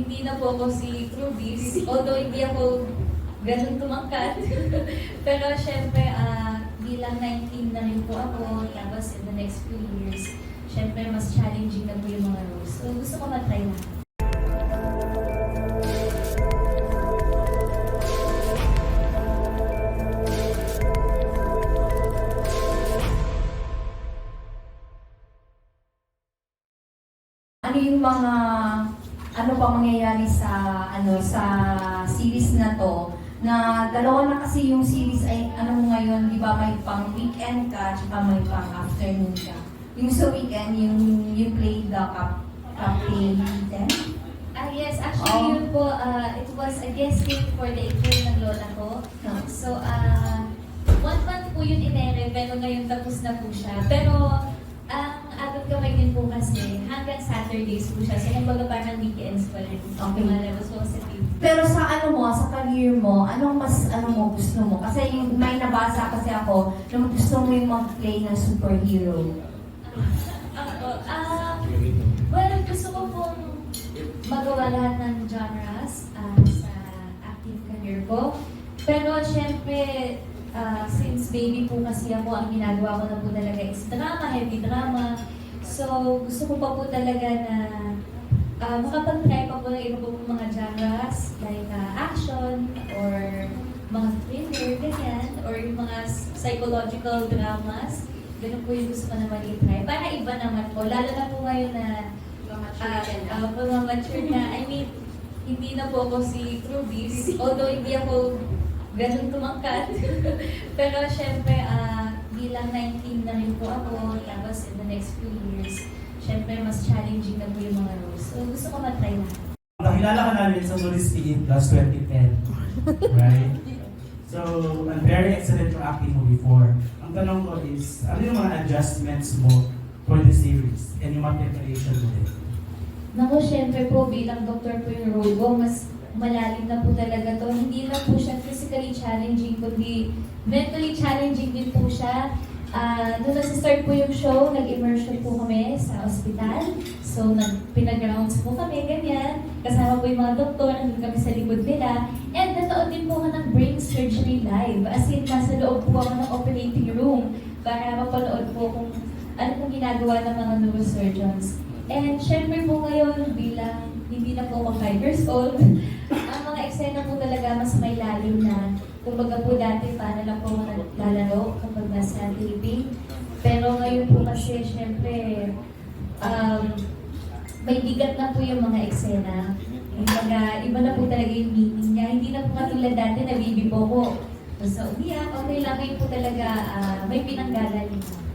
hindi na po ako si Trubis, although hindi ako ganun tumangkad. Pero syempre, bilang 19 na rin po ako, tapos in the next few years, syempre mas challenging na po yung mga roles. So gusto ko matry na. Ano yung mga ano pa mangyayari sa sa series na to, na dalawa na kasi yung series ay ano mo ngayon, di ba, may pang weekend ka tsaka may pang afternoon ka. Yung sa weekend, yung play the captain. Yes, actually yun po, it was a guesting for the April ng lola ko. So, 1 month po yun inere, pero ngayon tapos na po siya. Pero, ang agad kamay din po kasi, hanggang Saturdays po siya. So, kumbaga parang weekends pa rin. Okay. Mga responsibility. Pero sa sa career mo, anong mas gusto mo? Kasi yung may nabasa kasi ako, na gusto mo yung mag-play ng superhero. Well, gusto ko pong magawa lahat ng genres sa active career ko. Pero syempre, since baby po kasi ako, ang ginagawa ko na po talaga is drama, heavy drama. So, gusto ko pa po talaga na makapag-try pa po ng iba po mga genres, like action, or mga thriller, ganyan, or yung mga psychological dramas. Ganun po yung gusto ko naman i-try. Para iba naman po, lalo na po ngayon na mature na. I mean, hindi na po ako si Trubis, although hindi ako ganun tumangkad. Pero syempre, bilang 19 na rin po ako, tapos in the next few years, syempre mas challenging na po yung mga roles. So gusto ko matry na. Nakilala ka namin sa Noris PE Plus 2010, right? So, I'm very excited for acting mo before. Ang tanong ko is, ano yung mga adjustments mo for the series and yung mga preparation mo din? Naku, syempre po, bilang doktor po yung role ko, mas malalim na po talaga to. Hindi na po siya physically challenging, kundi mentally challenging din po siya. Nung nasa-start po yung show, nag-immersion po kami sa ospital. So, pinag-rounds po kami, ganyan. Kasama po yung mga doktor, nandun kami sa likod nila. And nanood din po ako ng brain surgery live. As in, nasa loob po ako ng operating room para mapanood po kung ano pong ginagawa ng mga neurosurgeons. And syempre po ngayon, bilang hindi na po ako 5 years old, ang mga eksena po talaga mas may lalim na. Kumbaga po dati, paano lang po naglalaro kapag nasa taping. Pero ngayon po kasi, syempre, may bigat na po yung mga eksena. Kumbaga, iba na po talaga yung meaning niya. Hindi na po katulad dati na bibi po ko. Basta umiyak, okay lang, ngayon po talaga may pinanggagalingan.